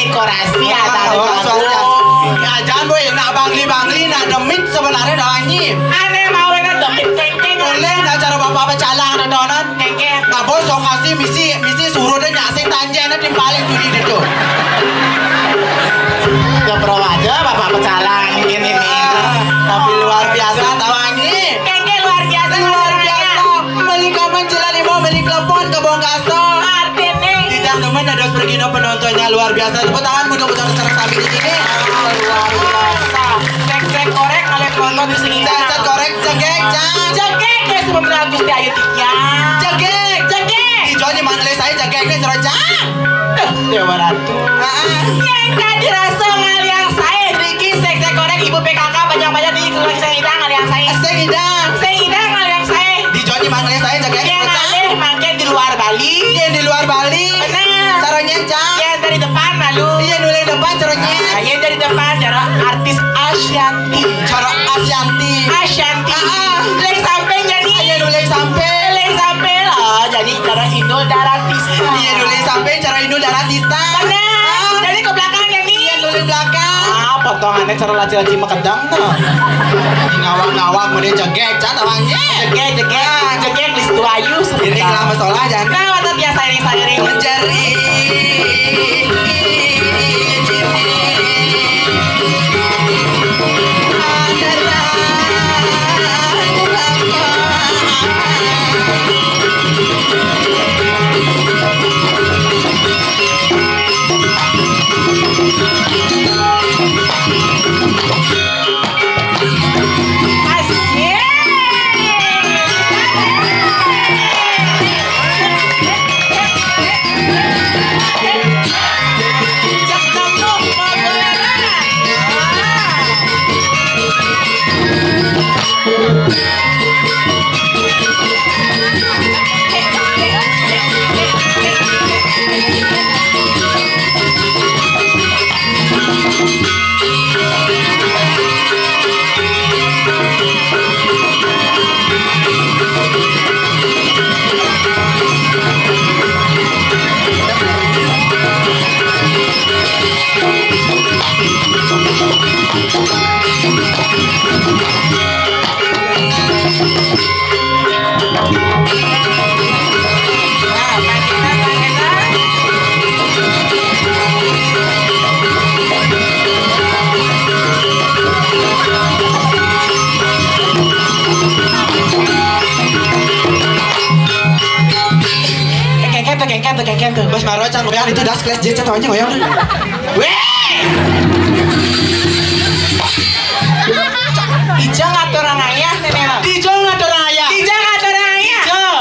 dekorasi jangan boy nak bangli nak demit sebenarnya doanyi aneh mau nak demit kengkeng boleh nak cara bapak bercalang nak donan kengkeng nggak boleh sok kasih misi suruh dia nyasing tanja nak timpalin judi itu gak perlu aja bapak bercalang ini tapi luar biasa doanyi kengkeng luar biasa beli kapan jalan lima beli klepon ke Bongkaso teman ada pergi penontonnya luar biasa. Tepuk tangan mudah-mudahan secara sambil di sini. Luar biasa. Cek korek kalian nonton di sini. Cek korek jegek ya sebelum beranggus di ayu tiga. Jegek. Ijonya mangle saya jegeknya cerojang. Dewa Ratu. Yang gak dirasa ngaliang saya Riki cek korek ibu PKK banyak-banyak di keluar saya idang ngaliang saya. Saya idang ngaliang saya. Ijonya mangle saya jegek. Yang ada makin di luar Bali. Yang di luar Bali. Caranya yang dari depan lalu nulis depan caranya yang dari depan cara artis Ashanti leng sampai jadi nulis sampai loh jadi cara Inul Daratista nulis sampai cara Inul Daratista benar jadi ke belakangnya nih nulis belakang potongannya cara laci-laci makedang tuh ngawang kemudian jegek caranya jegek list dua ayu ini lama sekolah jangan nah biasa ini saya mencari kengkeng tuh bos maro cang goyang itu das kelas jecet aja goyang Ijang atau orang ayah nenek Ijang atau orang ayah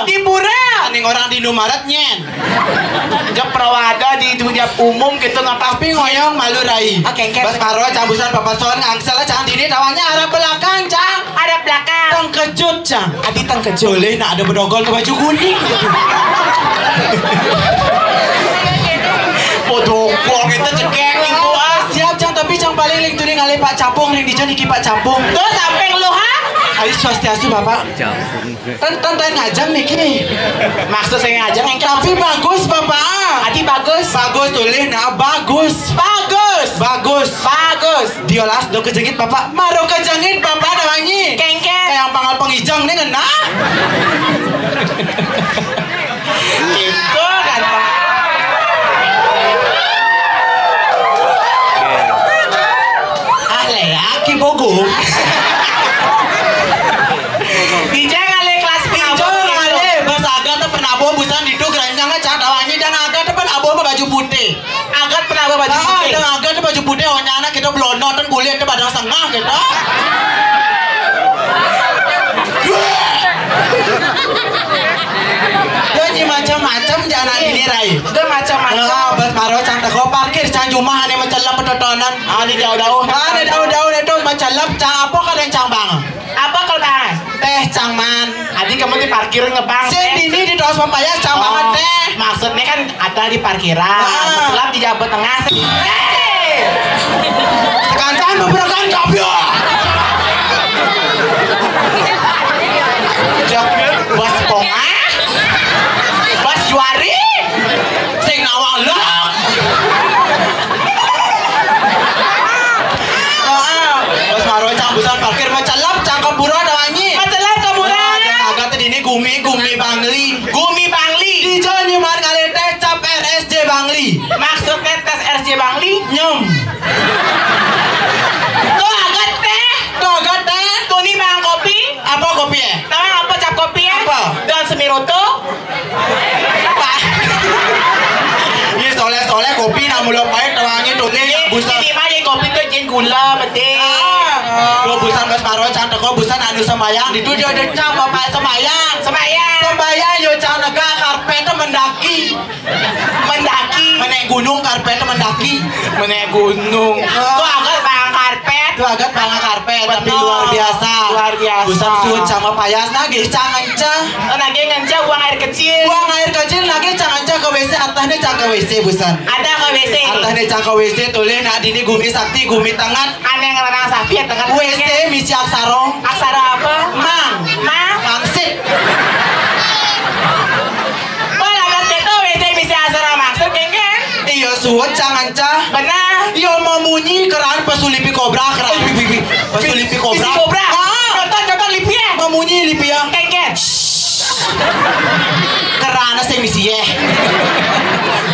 di pura ning orang di Indomaret nyen jam perawada di dunia umum gitu ngapa tapi ngoyong malu rai bos maro cambusan papason ngangsel cang dini tawanya arah belakang cang ada belakang tang kejut cang adi tang kejut boleh nak ada bedogol ke baju kuning podokol kita cekek ibu siap cang tapi cang paling link tuh ngalih Pak Capung ning dijon iki Pak Capung terus sampai lu ha ayo swastiastu bapak tan ngajang niki maksud saya ngajang yang tapi bagus bapak adi bagus tulis nah bagus diolas do kejengit bapak maro kejengit bapak dawangi kengkeng yang pangal pengijang nih ngena gitu kan laki bogo Ijang ngale kelas penabo ngale bos agak tuh penabo busan diduk ranjangnya cak dawangi dan agak tuh penabo baju putih agak penabo baju putih dan agak tuh baju putih onyana kita blono dan kulit itu badan sengah gitu macam-macam jangan ini rai udah macam-macam bos maro cang teko parkir cang cuma ane Ada jauh-jauh. Ada daun-daun itu mencelap cang apa kadang cang bang. Apa kalau bang? Teh cang man. Adi kamu di parkir ngebang. Sini di dos papaya cang banget teh. Maksudnya kan ada di parkiran. Selap di Jawa Tengah. Sekancan beberapa kabio. Bos Ponga, Bos Juari, Sing awak lok. Bos Maro cang busan parkir mencelap cang keburo ada wangi. Masalah kemuran. Agak tadi ini gumi Bangli. Gumi Bangli. Di Jawa Nyuman kali teh cap RSJ Bangli. Maksudnya tes RJ Bangli. Nyum. Tuh agak teh. Tuh nih bang kopi. Apa kopi ya? Tahu apa cap kopi ya? Apa? Dan semiroto. Apa? Ini soleh kopi nak mulut pahit wangi tulis busan. Ini mah yang kopi tuh jen gula betul. Lo busan Mas Maro cang teko busan anu sembayang di dia ada cang bapak sembayang. Sembayang yo cang nega karpet mendaki. Menaik gunung karpet mendaki. Menaik gunung. Tuh agak bang karpet. Itu agak banget karpet tapi luar biasa. Busan suut sama payas nage cang ancah. Nage ngancah buang air kecil. Buang air kecil nage cang ancah ke WC atasnya cang ke WC busan. Ada ke WC. Atasnya cang ke WC tulis nak dini gumi sakti gumi tangan. Aneh ngelarang sapi ya tengah WC misi aksara. Aksara apa? Mang. Mangsit. Oh lagas gitu WC misi aksara maksud kengken. Iya suut cang ancah. Benar. Iya memunyi keran pesulipi kobra keran. Pesulipi kobra. Visi kobra. Contoh lipi ya. Memunyi lipi yang Kengken. kerana saya misi ya.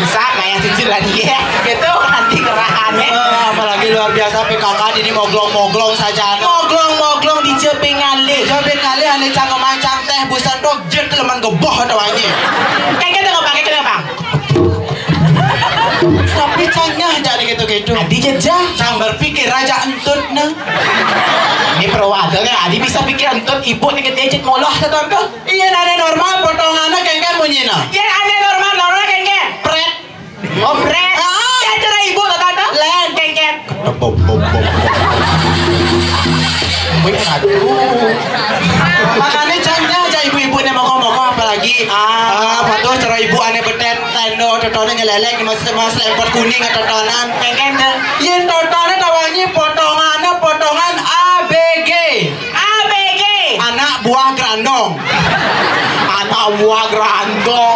Bisa kayak cicil lagi ya. Gitu nanti kerahannya. Apalagi luar biasa PKK ini moglong saja. Moglong di Jepeng ngalih. Jabin kali ane cangkem mancang teh busan dok jet leman geboh ada wangi. Kengken tuh pakai kenapa? Tapi cangnya jadi gitu. Adi jejak. Cang berpikir raja entut nah. Ini perawatan ya. Adi bisa pikir entut ibu nih kedejet moloh tuh. Iya nane normal potongannya kengken bunyi nah. Ya aneh normal kengken. Pret. Oh pret. Ya cara ibu tuh. Len kengken. Makanya cangnya aja ibu-ibu nih moko apalagi. Patuh cara ibu ane betet tendo totonan nyelelek mas lempar kuning totonan. Kengken tuh. Yen totonan tawangi potongan ABG. Anak buah grandong.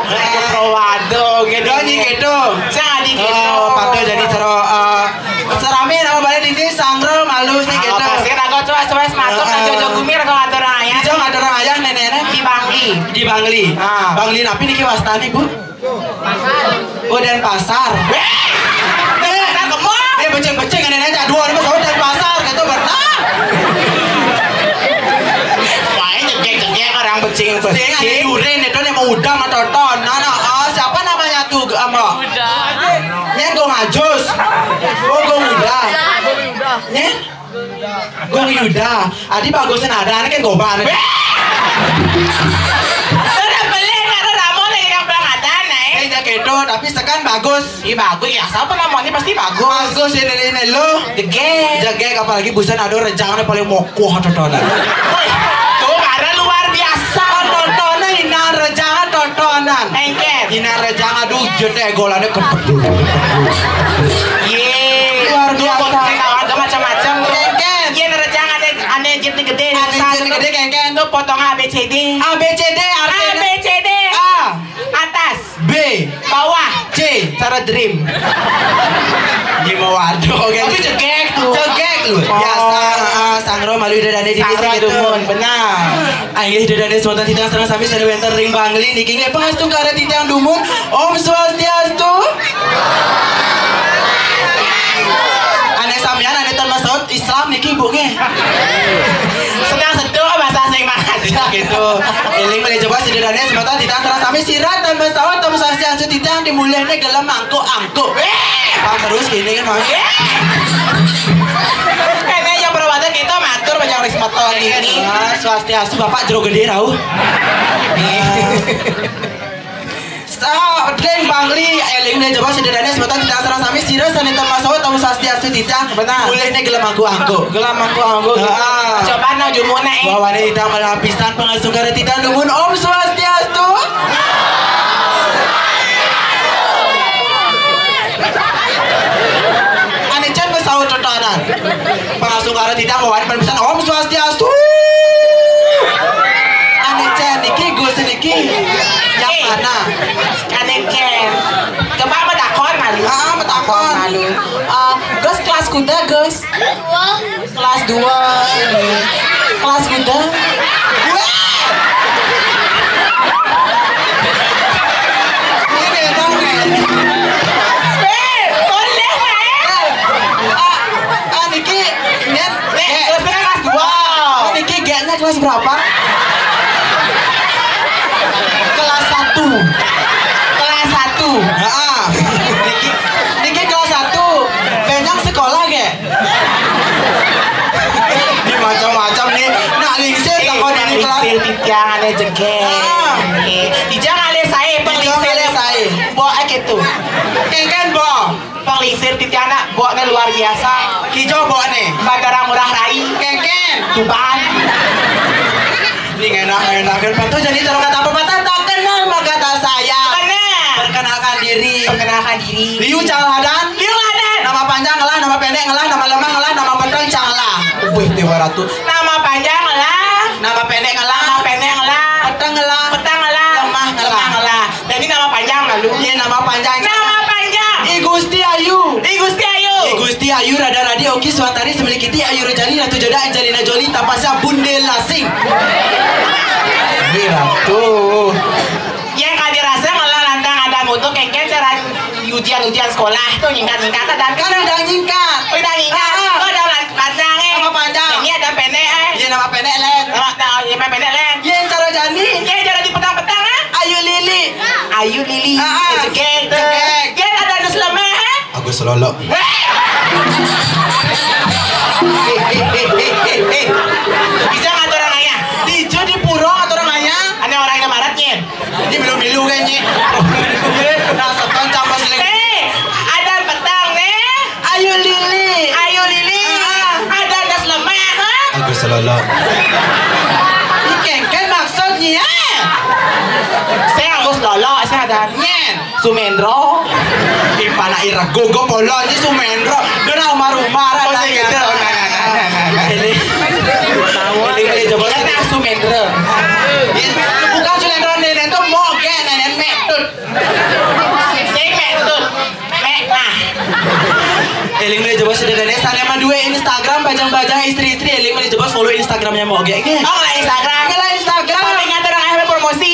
Keprawado gitu. Gitu. Saya adi gitu. Patuh jadi cara serami nama balik ini sangro malu sih gitu. Kasih rago coba masuk kan jojo gumir kalau atur ayah. Ijo ngatur ayah nenek di Bangli. Bangli napi niki wastani Bu? Oh Denpasar. Pasar kemana? Dia beceng-beceng nenek jadwal ini soal Denpasar gitu benar. Main jengkek orang becing. Ada duren itu yang mau udah sama Toton. Siapa namanya tuh Mbak? Nya Gong Ajus. Oh Gong Yuda. Nya Gong Yuda. Adi bagusnya ada kan goban. Sudah beli ada ramon yang pelangatan naik. Gitu tapi sekan bagus. Iya bagus ya. Siapa namanya pasti bagus. Bagus ini lo. Jage apalagi busan ada rencana paling mokoh Totonan. Tuh ada luar biasa. Totonan ina rencana Totonan. Engket. Ina rencana aduh jete golannya kepet. Luar biasa. Ada macam-macam. Engket. Iya nerejang ada jet gede. Jet gede kengken. Itu potong ABCD. ABCD artinya ABCD. A. Atas. B. Bawah. C. Cara dream. Di waduh Tapi cegek tuh. Cegek lu. Biasa sangro malu dadane di Sangro gitu. benar. Aing dadane spontan titang sareng sami sada wenter ring Bangli niki ge pangastu kare titang dumun. Om Swastiastu. Ane sampean ane termasuk Islam niki Bu ge. Sedang seduh bahasa asing banget. Gitu. Eling boleh coba si dadane spontan titang sareng sami sirat dan pesawat Om Swastiastu titang dimulihne gelem angko-angko. Terus gini kan Mas. Kayaknya yang perawatan kita matur banyak rismoton ini. Swastiastu Bapak jero gede rauh. Bangli eling nih coba sederhana sebutan tidak serang sami sirah sanita masawa tamu sastiastu tita boleh nih gelam aku Coba no jumuna bahwa nih tidak melapiskan pengasuh karena tidak nuhun Om Swastiastu. Ane can bersahur tontonan pengasuh karena tidak kawan pengasuh Om Swastiastu. Ane can niki gue seniki yang mana? Ane can coba metakon malu. Metakon malu. Gus kelas kuda Gus. Kelas 2. Kelas kuda. Ini dong boleh Niki net kelas 2. Niki G-nya kelas berapa? Kelas 1. Kelas 1. Niki kelas 1. Benang sekolah ge. Ini macam-macam nih. Nak lingsir takon ini kelas. Titiang ane jengkel. Tijang ane saya penglingsir saya. Bawa gitu. Kengken bo. Penglingsir titiang anak bawa luar biasa. Hijau bo nih. Bandara Murah Rai. Kengken. Tuban. Ini enak kan patuh jadi cara kata pepatah tak kenal maka kata saya. Perkenalkan diri. Liu Caladan. Nama panjang ngelah, nama pendek ngelah, nama lemah ngelah, nama pedang canglah. Wih, Dewa Ratu. Nama panjang ngelah. Nama pendek ngelah. Pedang ngelah. Lemah ngelah. Jadi nama panjang lalu. Iya, nama panjang. I Gusti Ayu rada radi oki suantari semelikiti ayu rojali ratu joda Angelina Jolie tapasa bundel lasing. Ratu. Yang kadi rasa ngelah lantang ada motor kengken cara ujian sekolah tuh nyingkat ada Kan udah nyingkat. udah ada lantang Nama panjang. ini ada pendek Iya, nama pendek len. nama pendek len Iya, yang cara jani. yang cara di petang-petang Ayu Lili. Ayu Lili cekek dia ada lemah Agus Lolo. bisa nggak orang ayah Dijo di puro atau orang ayah? ada orang yang maratnya Ini milu-milu kayaknya. Nah, setan campas lagi. ada petang Ayu Lili. ada lemah Agus Lolo. Ini kengken maksudnya. saya Agus Lolo saya ada Nyen. Sumendro Ipana ira gogo polo ini Sumendro. Dona umar-umar. Oh, gitu. Ini coba Iya, Sumendro. bukan Sumendro nenek itu moge nenek metut. Saya metut. Nah. Eling boleh coba sederhana sana sama dua Instagram bajang-bajang istri-istri eling boleh coba follow Instagramnya moge. Oh, lah Instagram. Tapi ngatur orang ayah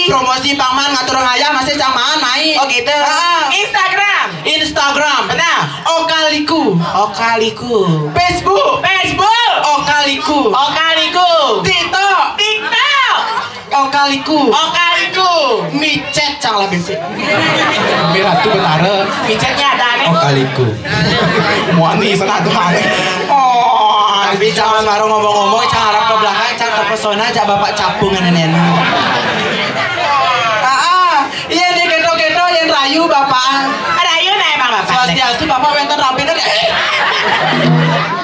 promosi paman ngatur orang ayah masih camaan main. Oh gitu. Instagram. Benar. Okaliku. Facebook. Okaliku. TikTok. Okaliku. Micet cang lah besi. Miratu benare. Micetnya ada nih. Okaliku. Muani sana tuh aneh. Tapi jangan baru ngomong-ngomong, jangan harap ke belakang, jangan terpesona, jangan bapak capung nenek. Iya deh kedo-kedo yang rayu bapak. Rayu nih bang bapak. Swastiastu bapak wenten rabener.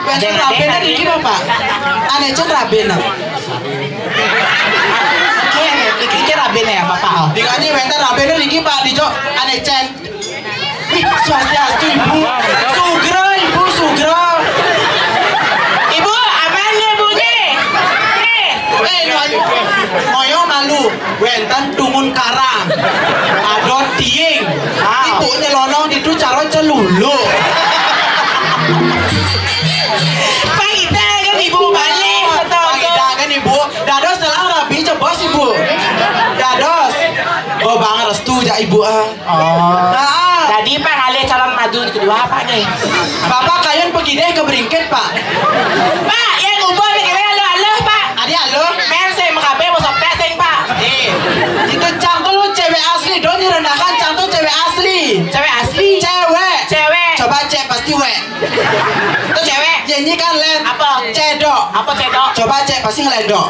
Wenten rabener iki bapak. Ane cen rabener. Iki rabener ya bapak. Dikani wenten rabener iki Pak Dijo ane cen. Swastiastu ibu. Sugro. Ibu, aman nih bunyi. Moyo malu, wenten tungun karang, adot tiing, ibu nyelonong itu cara celulu. Paida kan ibu balik. Paida kan ibu, dados selang rabi cebos ibu, dados. Oh bang restu ja ibu Tadi Pak ngalih calon madu kedua apa nih? Bapak kalian pergi deh ke Beringket Pak. Pak, yang ubah nih kira halo Pak. Adi halo. Men saya mengkabe mau sopet sing Pak. Itu cantul lu cewek asli, dong direndahkan cantul cewek asli. Cewek asli. Cewek. Coba cek pasti we. Itu cewek. Nyanyikan len. Apa? Cedok. Apa cedok? Coba cek pasti ngelendok.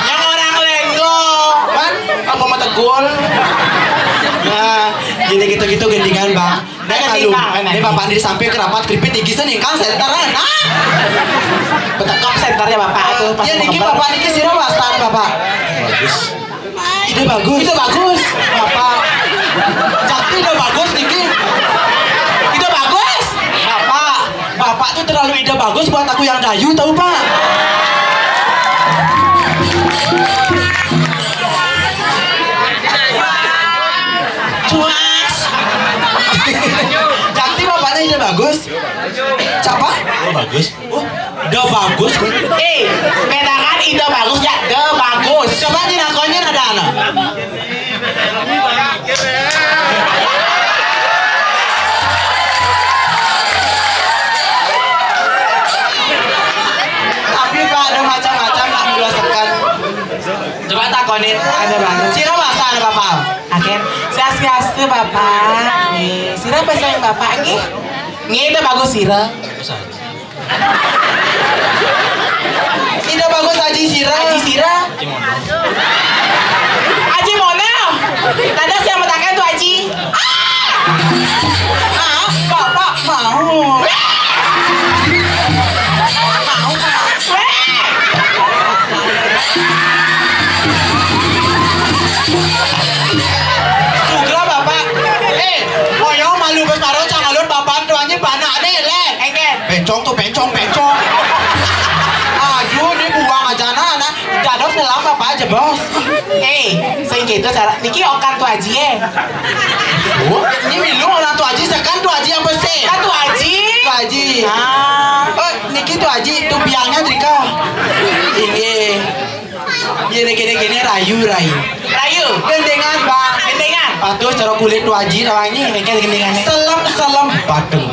Yang orang lenggo. Kan? Apa mau tegul? Nah, Gini gitu-gitu gendingan bang. Nah kalau ini bapak di samping kerapat keripit tinggi seningkang sentaran. Betekok senternya bapak itu. Ya niki bapak niki sih wastan bapak. Bagus. Ide bagus. Ide bagus. Bapak. Jadi ide bagus niki. Ide bagus. Bapak tuh terlalu ide bagus buat aku yang dayu tahu pak. Cantik bapaknya ide bagus. Siapa? Oh bagus. Oh, ide bagus. Bedakan ide bagus ya, ide bagus. Coba dinakonnya ada anak. Tapi pak ada macam-macam tak mulasakan. Coba takonin ada banget. Sira bahasa ada bapak. Akhir, sias-sias bapak. Nih, sira bahasa yang bapak nih. Nih ide bagus sira. Ide bagus Haji Sira. Haji Sira. Haji Mono. Tadi siapa bertanya tuh Haji? Bapak mau. Sugra bapak. Moyo malu besaro cangalun bapak tuanya banak deh le. Bencong tuh bencong. Aduh ini buang aja anak. Dados nyelam bapak aja bos. Sing gitu cara. Niki okan tuh Haji Ini milu orang tuh Haji sekan tuh Haji yang bersih. Kan tuh Haji. Tuh Haji. Niki tuh Haji tuh biangnya Drika. Ini. Ini gini rayu. Gendengan bang. Gendengan. Patuh cara kulit tuh Haji namanya. Gendengannya. Selem badeng.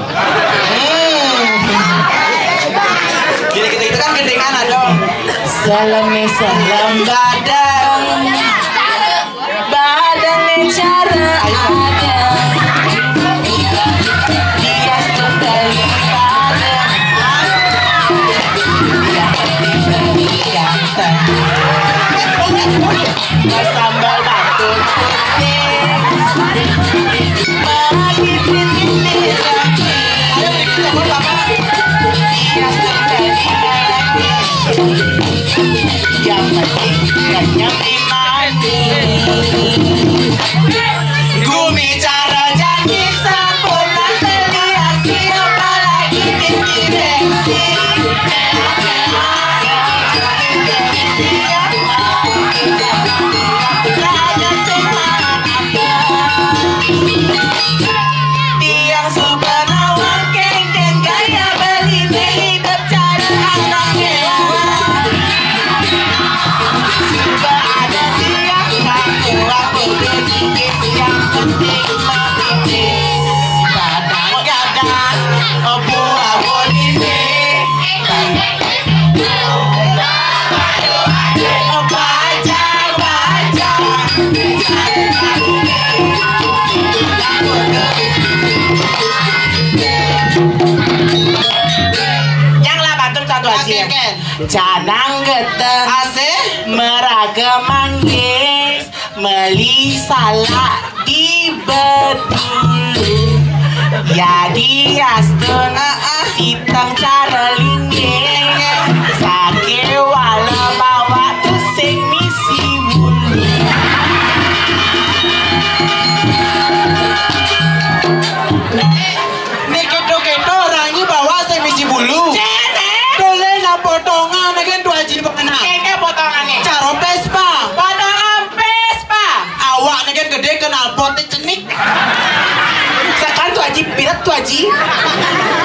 Gini gitu kan gendengan ada. Selem badang. Badang cara ada. Dia sekali badang. Dia ganteng. Sambal batu putih. Bagi titik lagi. Dia sekali yang penting kenyang dimandi. Gumi cara Janji sempurna terlihat siapa lagi dimensi. Tiang subhanallah kengkeng gaya beli bercara anak mewah. Juga ada tiang aku begini yang penting mabibis. Kadang-kadang abu-abu ini Canang geteng meraga manggis meli salak di bedulu ya diastun sitang cara lingging sake wala bawa tusing misi bulu. Nih keto orangnya bawa semisi bulu. Boleh na potongan kan tuh Haji pengenang. Keke potongannya. Cara Vespa. Potongan Vespa. Awak nih kan gede kenal potnya cenik. Sekarang tuh Haji pirat tuh Haji.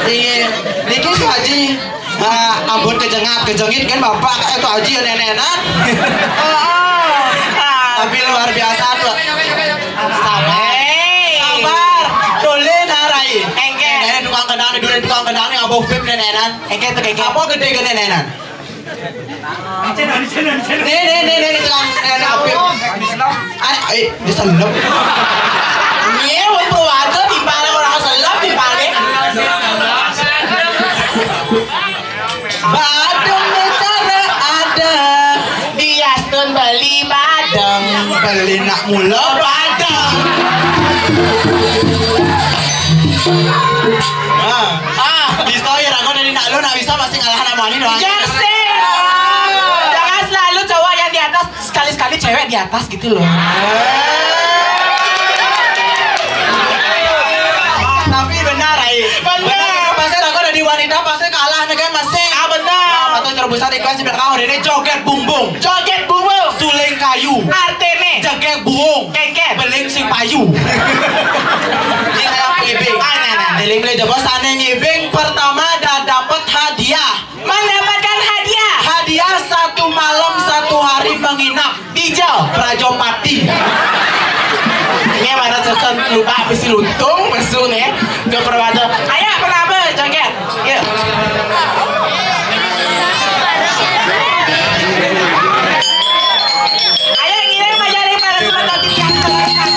Iya, niki tuh Haji. Ampun kejengit kan bapak tuh Haji nenek-nenek. Tapi luar biasa tuh. Sabar. Boleh narai. Nenek tukang kendang nih abah pip nenenan. Tuh keke. Apa gede nenenan? Nih tukang nenek apip. Di selep. Iya, wong Purworejo timbale orang selap timbale. Badung cara ada. Diastun beli badeng. Beli nak mula badung. Bisa ya aku dari nak lu nak bisa pasti kalah sama ini doang. Jangan selalu cowok yang di atas, sekali-sekali cewek di atas gitu loh. Tapi benar, benar. Pasti aku dari wanita pasti kalah nih kan masih. Benar. Atau terobosan ikhlas sebelah kau ini joget bumbung. Joget bumbung. Suling kayu. Artene. Joget buung. Kengket. Beling sing payu. Ini kayak ngibing. Deling beli jebos sana ngibing pertama dah dapat hadiah. Mendapatkan hadiah. Hadiah 1 malam 1 hari menginap di Rajopati. Ini mana cekan lupa habis luntung besul nih ke perwata. Ayo kenapa joget? Yuk. Ayo ngirim ngajarin para sobat TV yang selalu kami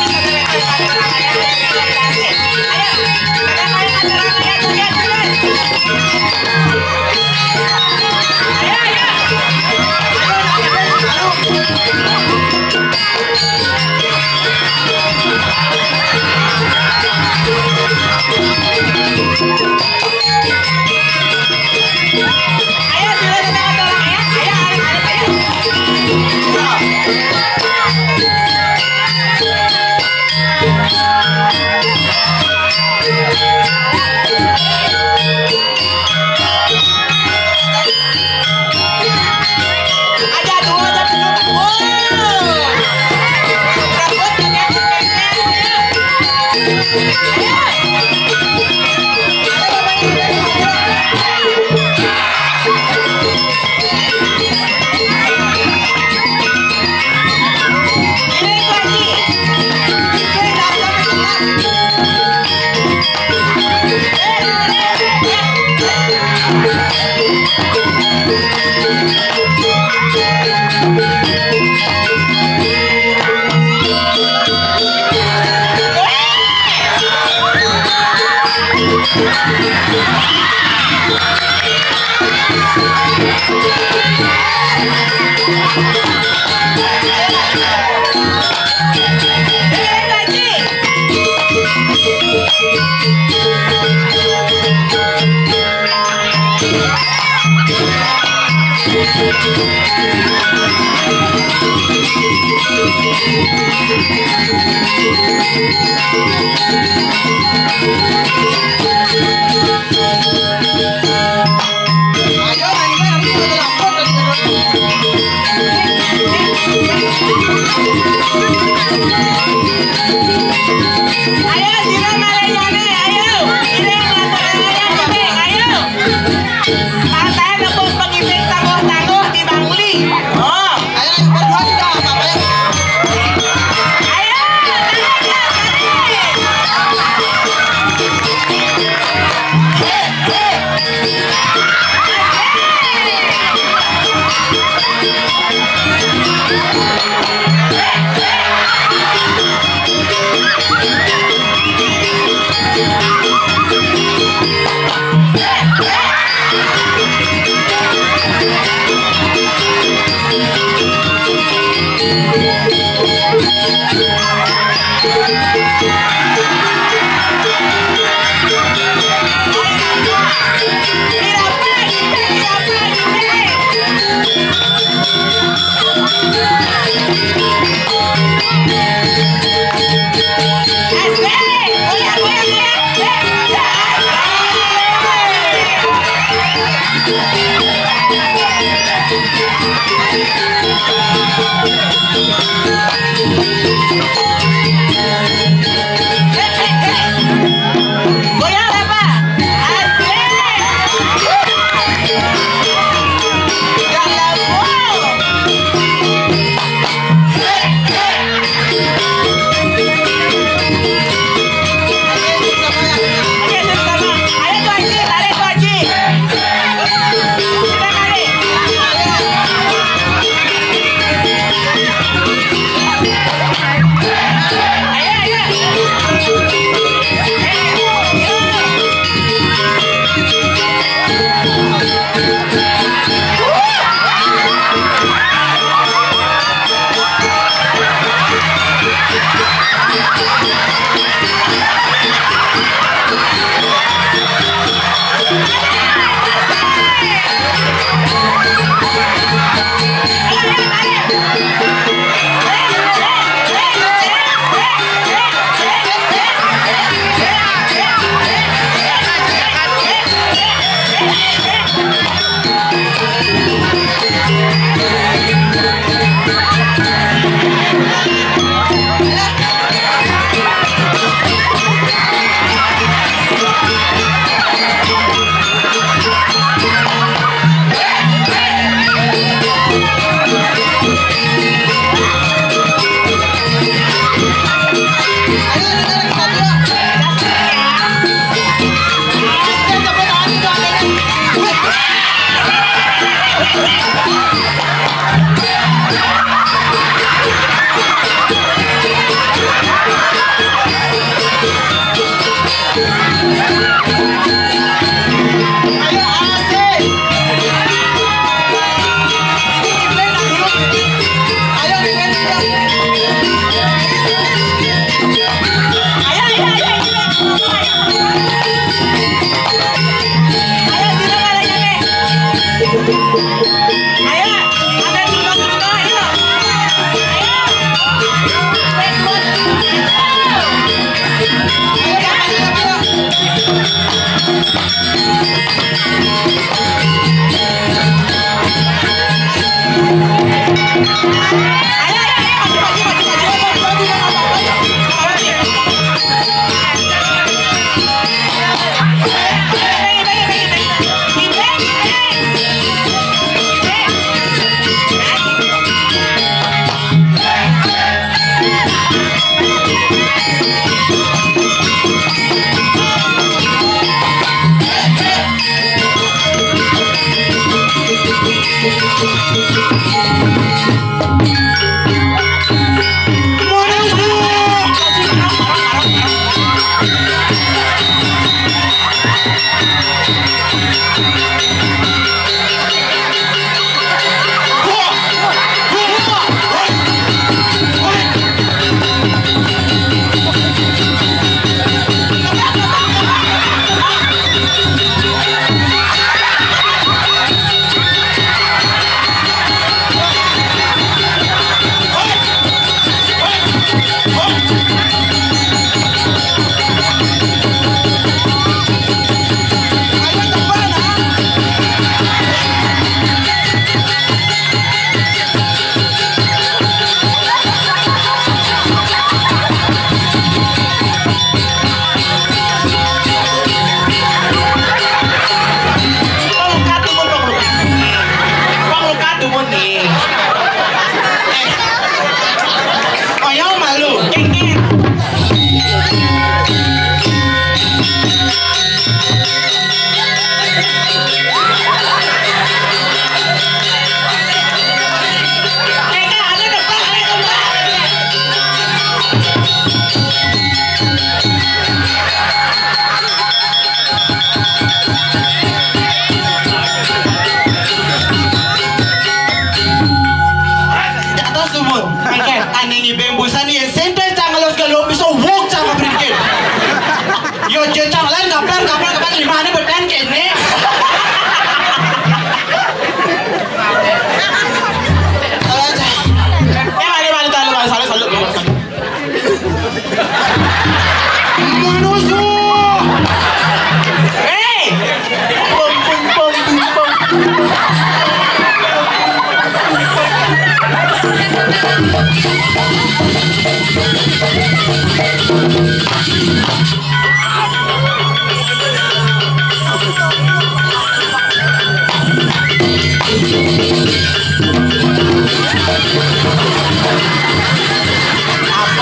Apa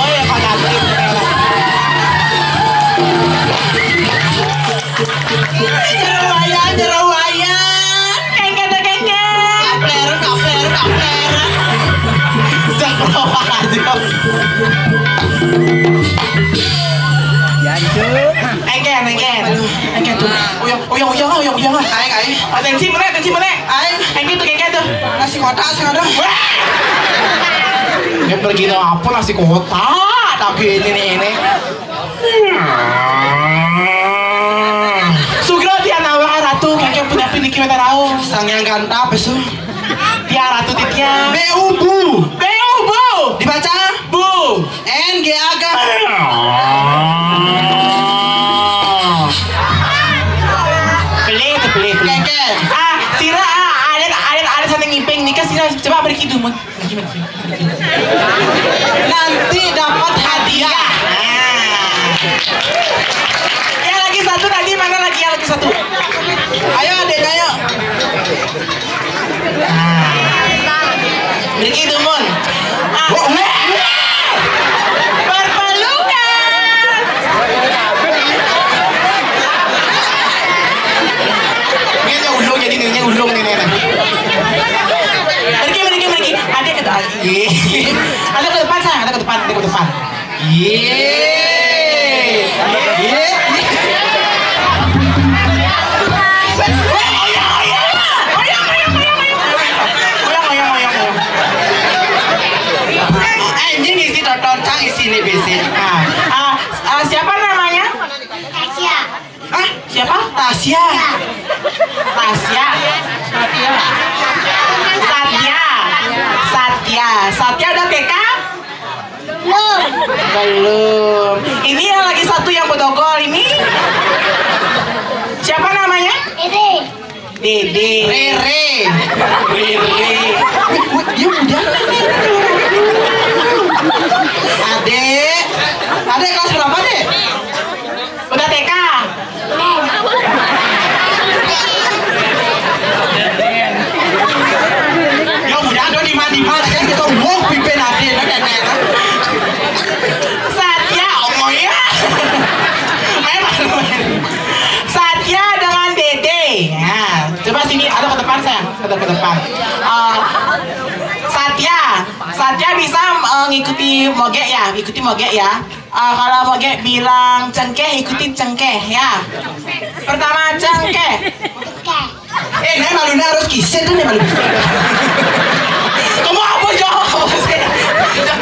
ya Pak Katip? Jerawayaan, kengket. Kapler. Engket tuh. Uyang. Aing. Atensi mana? Aing. Engket tuh. Nasi kotak sih ada. Ya pergi no apa nasi kotak, tapi ini. Sugro tiana wa ratu kakek punya pinik kita tahu. Sang yang gantap besu. Dia ratu titia. Bu. Dibaca Bu. NGAG. Pelit. Keke. Sira ada sana ngipeng nikah sira coba beri kidung. Nanti dapat hadiah. Yang lagi satu tadi mana lagi yang lagi satu? Ayo adek ayo. Beri kidung mon. Berpelukan. Ini ulung jadi ini ulung nih. Pergi. Ada ke depan sayang, ada ke depan. Anjing isi tonton cang isi nih besi. Siapa namanya? Tasya. Siapa? Tasya. Satya udah TK? Belum. Ini yang lagi satu yang bodogol ini. Siapa namanya? Dede. Rere. Dia muda. Adek kelas berapa deh? Udah TK? Ya udah dong di mana kan kita mau pimpin adek kan. Satya, ya. Satya dengan Dede. Nah, coba sini ada ke depan sayang, ada ke depan. Satya bisa ngikuti mogek ya. Kalau mogek bilang cengkeh, ikutin cengkeh ya. Pertama cengkeh. Nih malunya harus kisah tuh nih malu. Kamu apa jawab?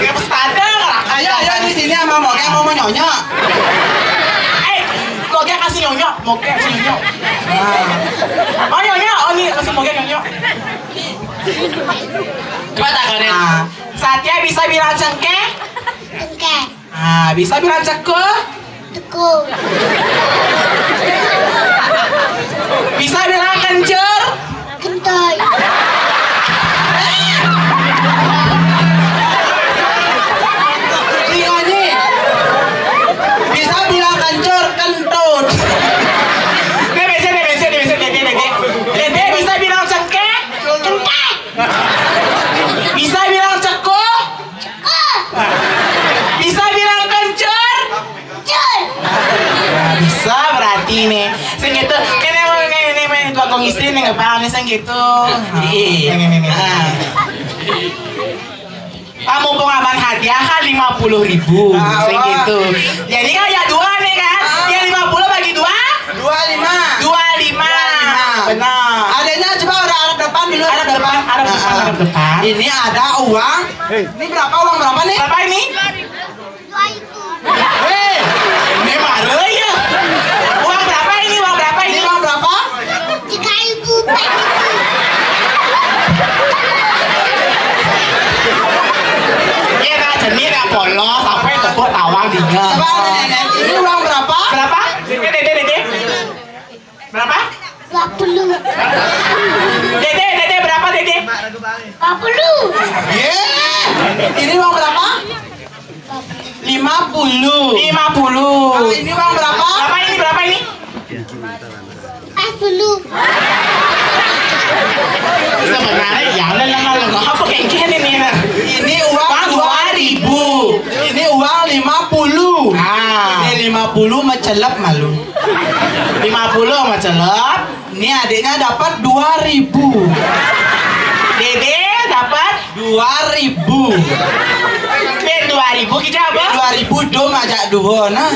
Kayak standar. Ayo di sini sama mogek mau nyonyok. Mogek kasih nyonyok. Oh nyonyok, ini kasih mogek nyonyok. Coba tangannya. Satya bisa bilang cengkeh. Bisa bilang cekuk. Bisa bilang kencur. Lihat bisa bilang kencur kentut. Dede bisa bilang cengkeh. Bisa bilang cekuk. Bisa bilang kencur. Bisa berarti nih. Segitu kan ini bakong istri nih nggak paham nih segitu. Ini. Kamu pengaman hadiah kan 50.000 segitu. Jadi kan ya 2 nih kan. Ya 50 bagi 2 25. Benar. Adanya coba arah depan dulu. Arah depan. Ini ada uang. Ini berapa uang berapa nih? Berapa ini? Ini baru ya. Uang berapa ini? Ini uang berapa? 3.000. Iya kan jenis nggak polos sampai tepuk tawang tiga. Coba nenek. Ini uang berapa? Berapa? Dede. Berapa? 20. Dede berapa Dede? 40. Yeay. Ini uang berapa? 50. 50. Kalau ini uang berapa? Berapa ini? 40. Sebenarnya ya udah lama apa kayak gini nih. Ini uang 2000. Ini uang 50. Ah. Ini 50 mencelep malu. 50 sama celep. Ini adiknya dapat 2000. Dede dapat 2000. Ben 2000 kita apa? 2000 dom ajak dua nah.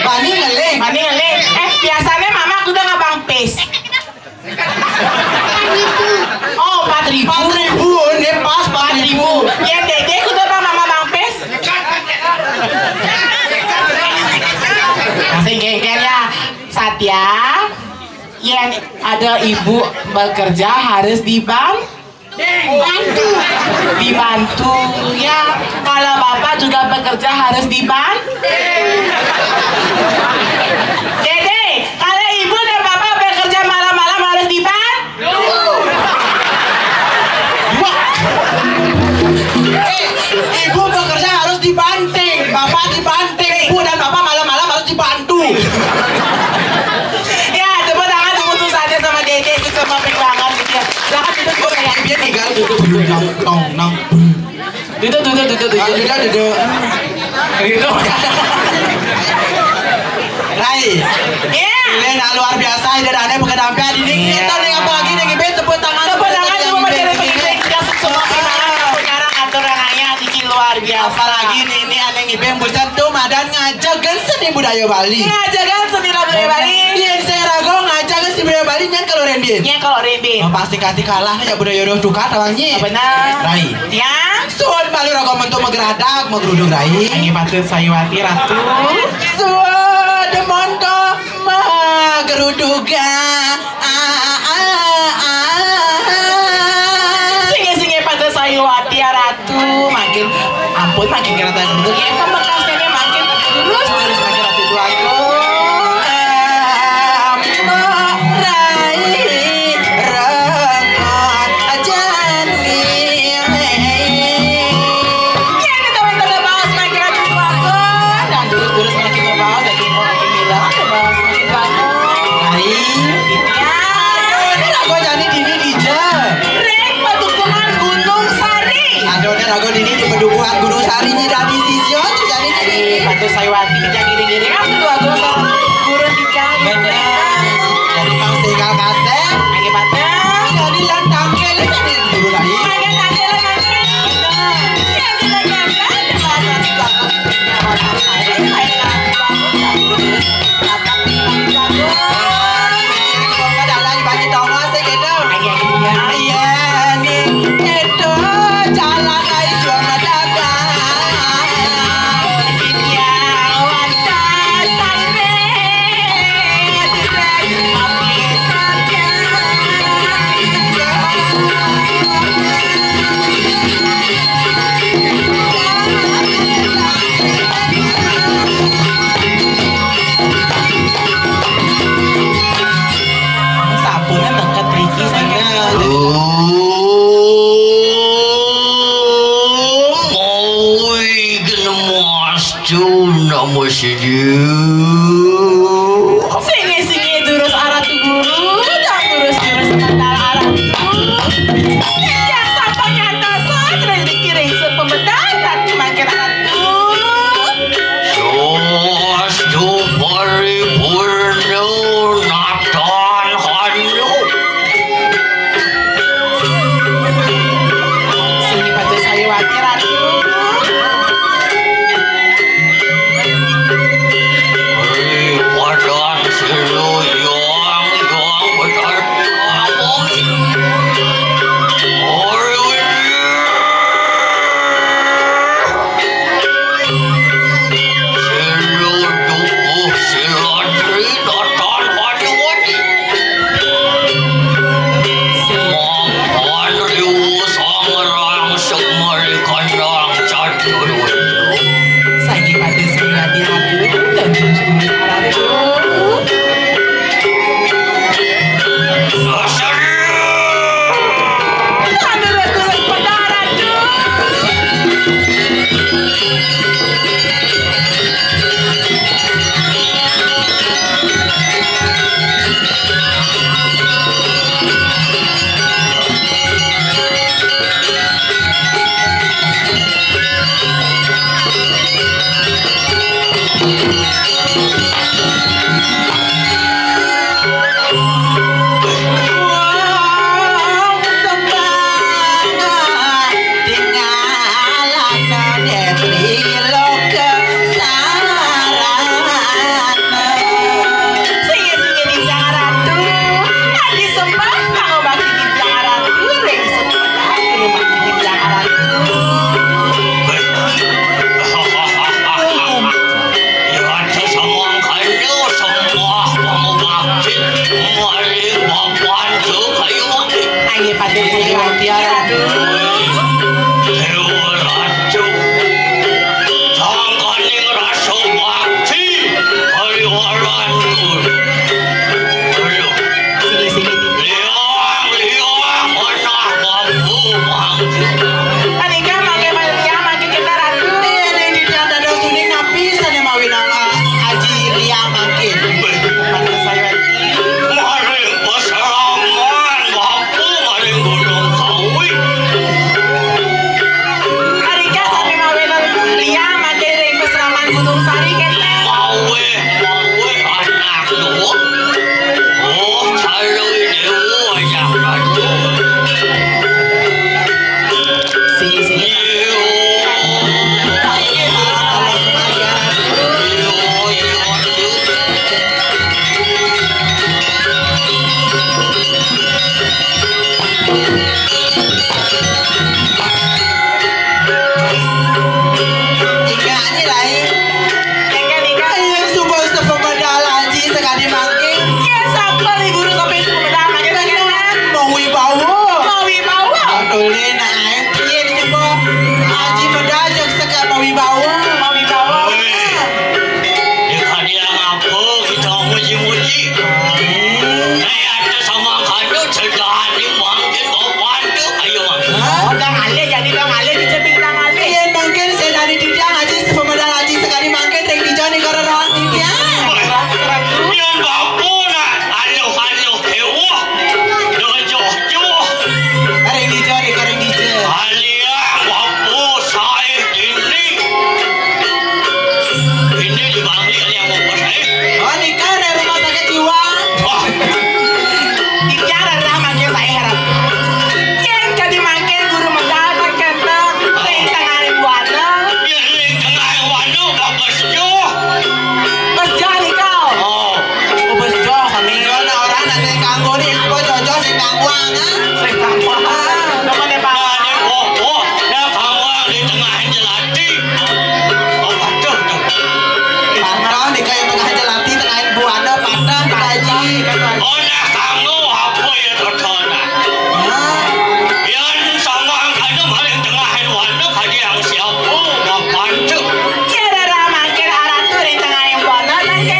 Bani ngeleng. Mani ngelih. Biasanya mama udah ngabang pes. 4000. Oh 4000. 4000 ini pas 4000. Ya dede udah mama bang pes. Masih gengkel ya Satya. Yang ada ibu bekerja harus dibantu ya. Kalau bapak juga bekerja harus dibantu. Dede, kalau ibu dan bapak bekerja malam-malam harus dibantu. Ibu bekerja harus dibanting, bapak dibanting, ibu dan bapak malam-malam harus dibantu. Ya, tepuk tangan untuk saja sama Dede itu sama banget gitu ya. Jangan duduk gue kayak Dia tinggal duduk nong nong. duduk. Duduk. Gitu. Rai, Ya. ini nak luar biasa ini ada pengadampian ini. Kita nih apa lagi nih Gibe tepuk tangan. Tepuk tangan cuma mencari pengiring kita semua pengarang aturan ayah di luar biasa. Apalagi ini aneh Gibe bukan tuh madan ngajakan seni budaya Bali. Ngajakan seni budaya Bali. Iya saya ragu ngajakan seni budaya Bali nya kalau Rendin. Nya kalau Rebin. Oh, pasti kati kalah ya budaya doh tukar tawangnya. Benar. Rai. Ya. Suan Bali ragu mentu megeradak megeruduk Rai. Ini patut Sayuwati Ratu. Suan demonto megeruduga. Singe patut Sayuwati Ratu. Makin ampun makin kereta geruduk. Ya pembekasnya makin terus makin ratu itu aku. Rago ini di pedukuhan Gunung Sarinya dari Sisio jadi ini Patut Sayuwati kita giring-giring kan kedua guru guru tiga benar jadi Kang Segal Kasep lagi patut jadi lantangkel jadi dulu lagi lagi tanggal lagi benar jadi lagi Jalan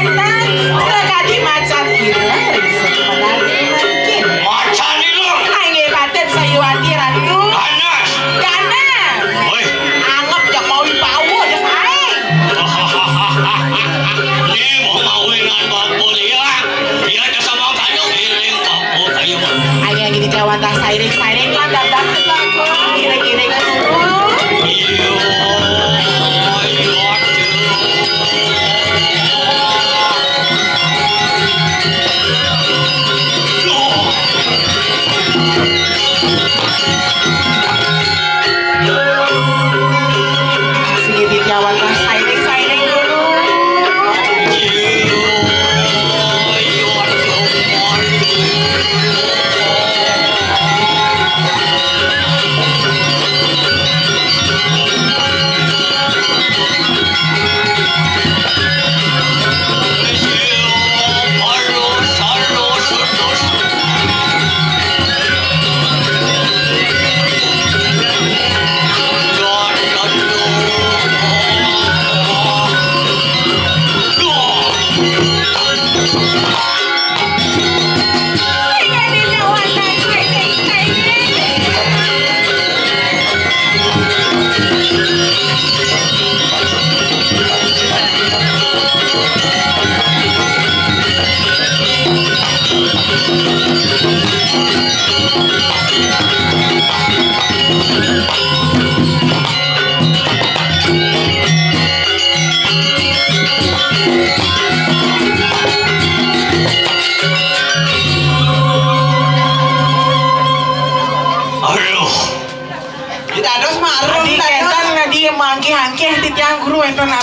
kentan sekali macan ireng riset medali mungkin. Macan ireng. Angge paten Sayiwati Ratu. Ganas. Ganas. Woi. Anggap jak mau dibawa ya saeng. Ini mau mawinan bapu liang. Dia ada sama kayu iring bapu kayu. Ayo gini kawan tak sairing lah datang lagu. Kira-kira kan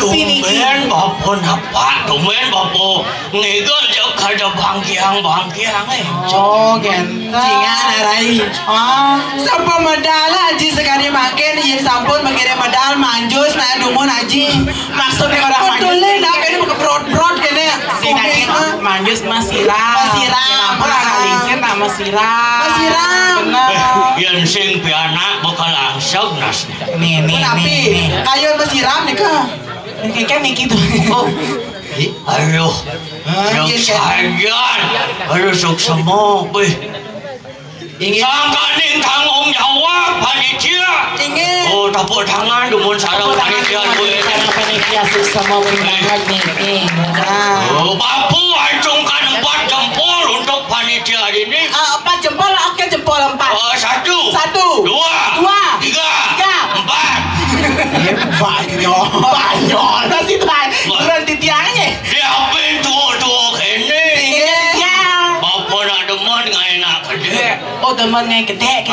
Tumben bapo napa? Tumben bapo ngigol jauh kada bangkiang Oh genteng jingan arai. Oh sampai medal haji sekali makin yin sampun mengirim medal manjus na dumun haji. Maksudnya orang manjus. Betul nak ini bukan brod kene. Sinaki manjus masiram. Orang alisir tak masiram. Benar. Yang sing pianak bakal langsung nas. Nih. Tapi kayu masiram nih kah? Kayak gitu. Oh. Ayo, yang sayan, ayo suksemo, Sangkaning tanggung jawab panitia. Ingin. Oh, tepuk tangan dumun sarang panitia Panitia suksemo banget nih. Oh, Bapu acungkan 4 jempol untuk panitia ini. 4 jempol, oke jempol 4. 1, 2, 3, 4. Banyak. Nasi tuan, berhenti tiangnya. Siapin tuh ini. Bapu nak demen nggak enak gede. Oh temen yang gede.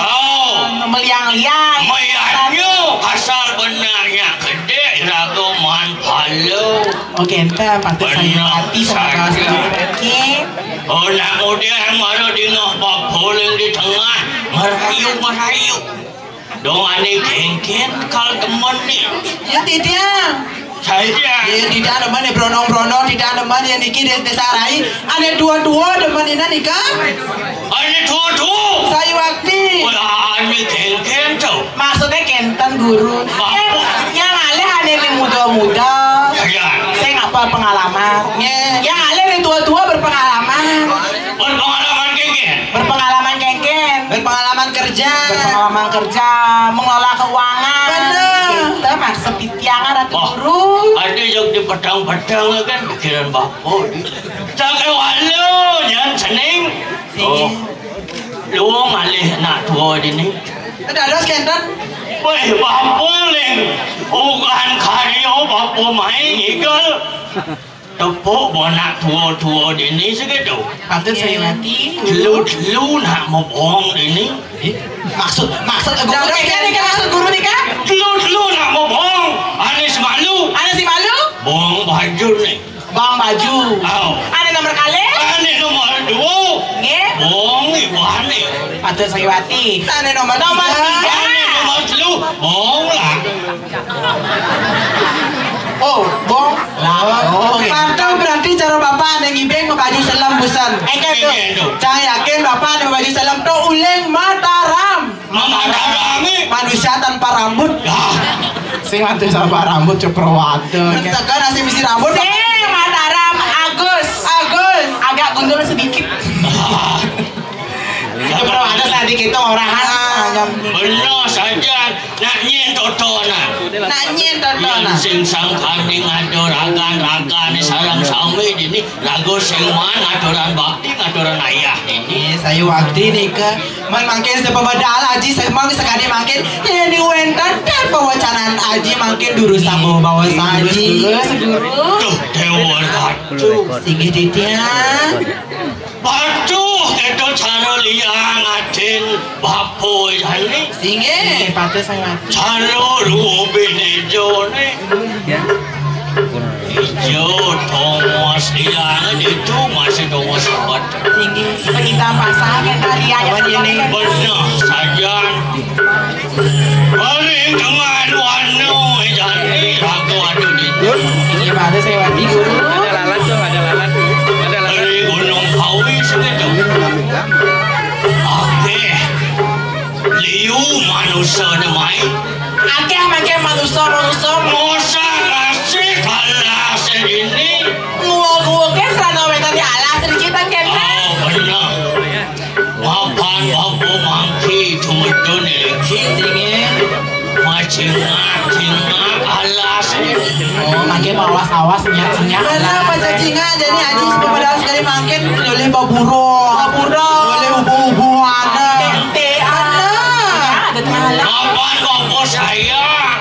Meliang-liang. Mayatnya asal benarnya gede. Raguman palu. Oke, entah patut saya hati sama kau. Oke. Oh, nak muda yang mana dingah Bapu yang di tengah. Merayu. Dong ane gengken kal temen nih. Ya tidak. Saja. Ya tidak teman yang bronong tidak teman yang dikit desa rai. Ane dua teman ini nikah. Ane dua. Sayiwati. Wah, ane gengken tuh. Maksudnya kenten guru. Yang alih ane yang muda-muda. Ya. Saya ngapa pengalaman. Yang alih yang tua-tua berpengalaman. Berpengalaman gengken. Berpengalaman kerja. Mengelola keuangan. Bener. Kita maksud tiangan atau guru. Ada yang di pedang-pedang kan pikiran Bapu. Sampai walu yang seneng. Oh, lu ngalih nak tua ini. Ada skentan. Weh, Bapu leng. Ugan karyo Bapu main igal. Tepuk bonak tua ini segitu. Patut saya mati. Lu nak mau bohong ini. Maksud Maksud guru nih kan? Lu nak mau bohong. Anis malu. Bohong baju nih. Bang baju. Oh. Ada nomor kali? Anis nomor 2. Nge? Bohong ibu ane. Patut saya mati. Ane nomor 3. Anis nomor 3. Bohong lah. Oh, bong. Mantap berarti cara bapak ada ngibeng membaju selam busan. Saya yakin bapak ada membaju selam to uleng Mataram. Mataram manusia tanpa rambut. Sing mantu tanpa rambut cokro waduh. Tekan nasi misi rambut. Sing Mataram aku kita orahan. Benar saja. Nak nyen totonan. Nak nyen totonan. Sing sangkani ngadorakan sarang sami ini lagu sing mana aturan bakti aturan ayah ini. Saya waktu ni ke makin sebabadal aji saya mang sekali makin ini wentan kan pewacanaan aji makin duru sama bawa saji. Tuh dewa batu. Singgih ditia. Batu itu cara liang atin bapoy ini. Singgih patut saya. Cara rubin hijau ni. Hijau Thomas liang itu masih Thomas obat. Singgih kita pasangan kali aja ini. Benar saja. Paling dengan warna jadi ragu adu di. Ini patut saya wati guru. Ada lalat tuh, ada lalat. Ada lalat. Dari Gunung Kawi segitu. Oke. Liu manusia namai. Akeh manusia. Musa kasih kalah sendiri. Nguo ke serana wetan di alas cerita kena. Oh benar. Mapan babu mangki cuma doneliki. Macingak alas sendiri. Oh, makin awas senyap. Kenapa cacingnya jadi aji sebabadal sekali makin boleh baburo. Boleh ubu-ubuan. Tente ada tengah. Mapan babu sayang.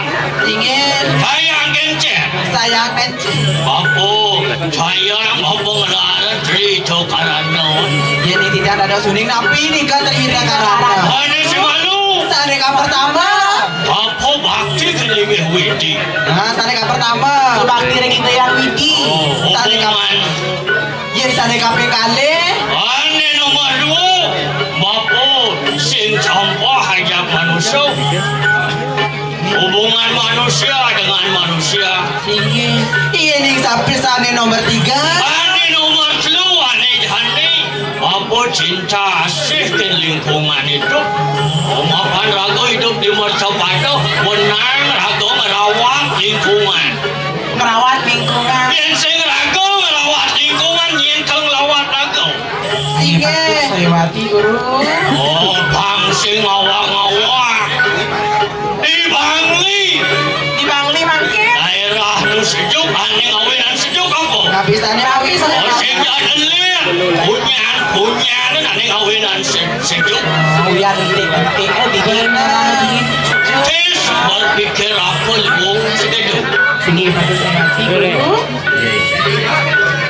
Ingin Sayang kencet. sayang pencet. Babu sayang babu ngelaran cerita karena. Jadi tidak ada suning napi ni kan terhina karena. Hanya si malu. Saneka pertama. Babu bakti kelingi widi. Nah, saneka pertama. Sebakti kita yang widi. Oh, hubungan. Yen saneka pekale. Ane nomor 2. Bapu sing campur hajab manusia. Hubungan manusia dengan manusia. Tinggi. Iya ning sampai sana nomor 3. Ane nomor 3 ane jani. Bapu cinta asih ke lingkungan hidup. Mapan ragu hidup di mercapatu. Menang ragu merawat lingkungan. Merawat lingkungan. Yang sing ragu merawat lingkungan yang kang lawat ragu. Iya. Sewati guru. Oh, bang sing ngawak-ngawak. Di Bangli. Di Bangli makin. Daerah nu sejuk, ane ngawinan sejuk aku. Habis tanya habis. Oh, sing jalan lir. Punyan ane ngawinan sejuk. Uyan dingin. Tis berpikir apa lebung segitu. Sini pakai sewati guru.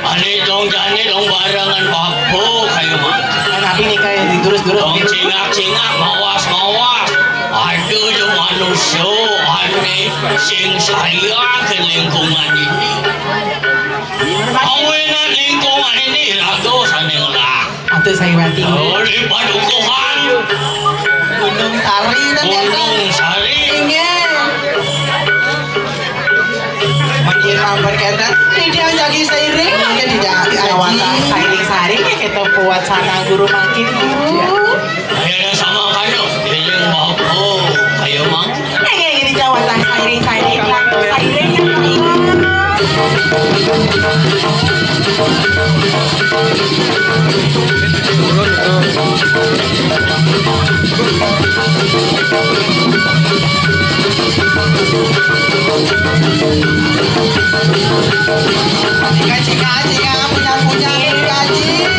Ane dong jani dong barengan bapu kayu mah. Tapi ini kayak diturus-turus. Dong cingak-cingak mawas. Ada je manusia ane sing sayang ke lingkungan ini. Awinan lingkungan ini ragu saneng lah. Atau sewati. Oh, di Padukuhan, Gunung Sari dan Gunung Sari. Ingin. Makin berkaitan tidak jadi seiring makin tidak Kawasan diaji. sari kita buat sana guru makin guru. Akhirnya sama kayu, yang bapu kayu mang. Gini kawasan sairing Jika punya gaji.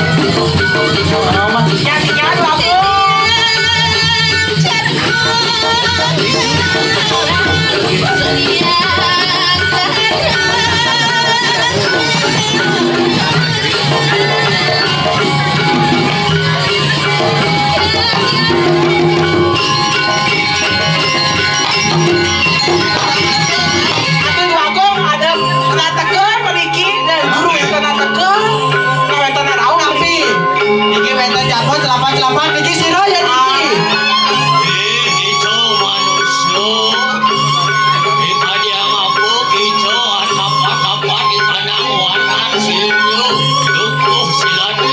Celapan niki siro ya niki. Itu manusia. Jika dia mabuk itu apa di tanah wanan siru dukuh silati.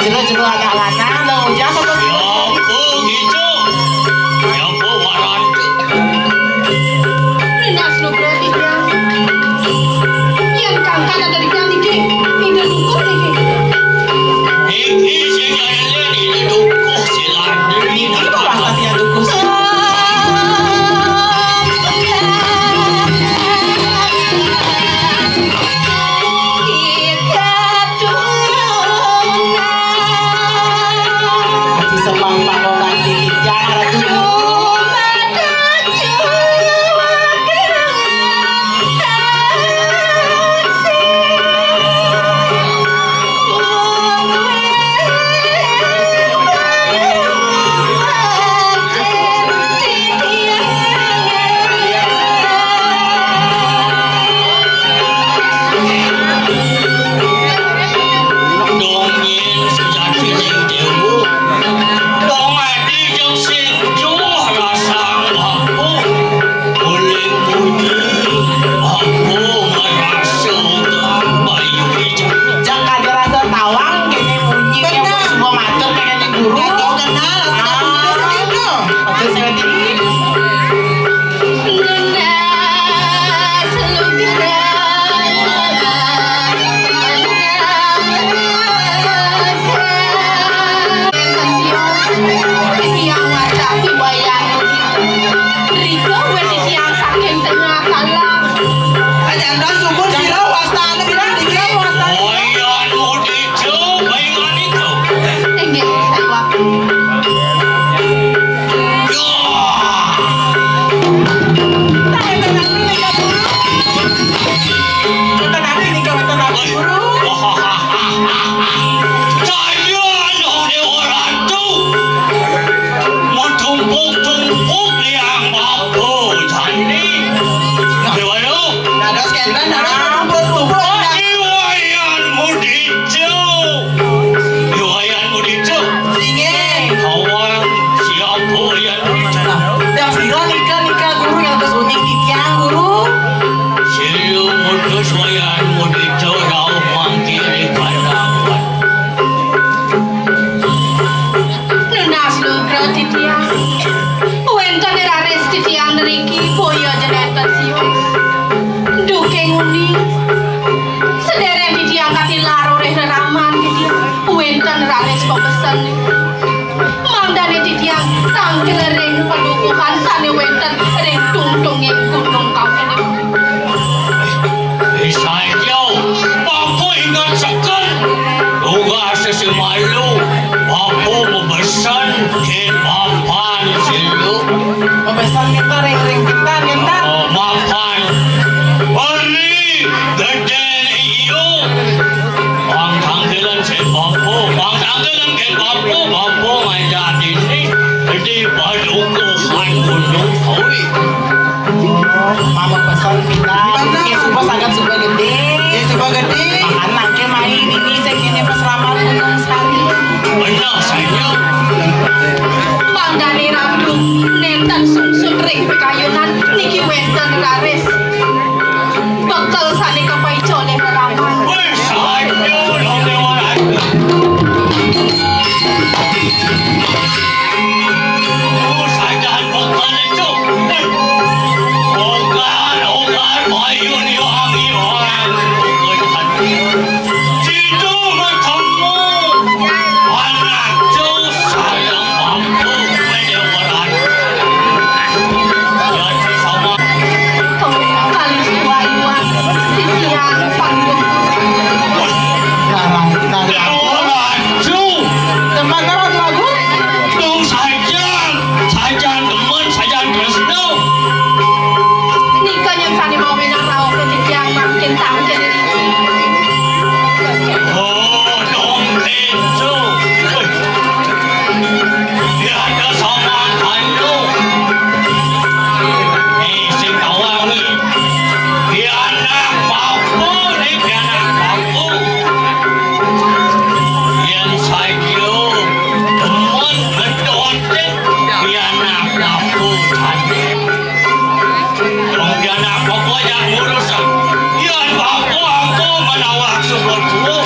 Jero agak lanang lo ujang sama si. Yapu gitu. Yapu warantu. Renas lo berarti yang kangkan ada di biang niki. Ini dukuh niki. Iki sing jalan ini dukuh silati. pesan nih. Mandane didiang tangkil ring padukuhan sane wenten ring tungtung yang gunung kau ini. Saya Bapak ingat sekali tugas sesimalu Bapak memesan kebapan silu Pemesan kita ring-ring kita ngentar. mapan beri gede iyo bang tanggilan si Bapak Bapak main jadi ini di padukuhan gunung Kawi. Mama pesan kita. Ini sumpah sangat sumpah gede. Ya coba gede. Anak ke main ini segini pas ramah gunung sekali. Benar saya. Mandane rambut nenten sungsut ring pekayunan niki wenten laris. Bekal sane kapai coleh raman. Wih, saya lewat. Sajaan bekal itu. Ogar, bayun yang bukan hati. Tidak bertemu. Anak itu sayang mampu menyewaran. Jadi sama. Kali suai-suai sisian panggung. Narang. Laju. Teman lagu. Tung sajaan demen, sajaan tresno. Nikah yang sani mau menang rau ketidiang makin tangkil ini. Oh, dong itu. Dia ada sama kayu. Si kawangi. Dia anak bapu, dia anak bapu. Yang saya teman mendotek, dia anak bapu tadi. Kalau dia anak bapu yang ngurus, dia bapu aku menawak sesuatu.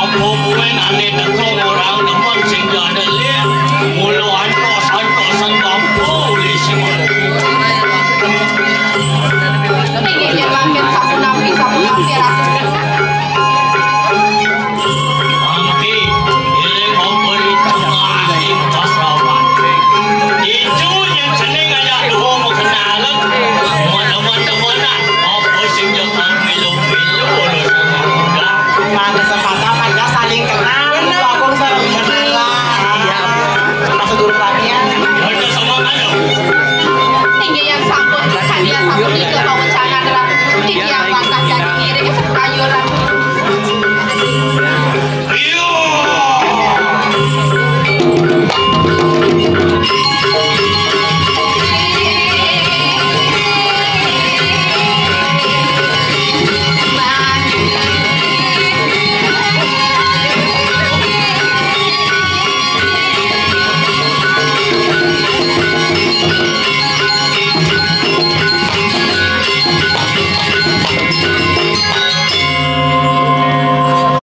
Aku bukan aneh datang orang teman sehingga ada lihat. Mulu antos bapu di sini. Ini yang makin sapu napi ratu.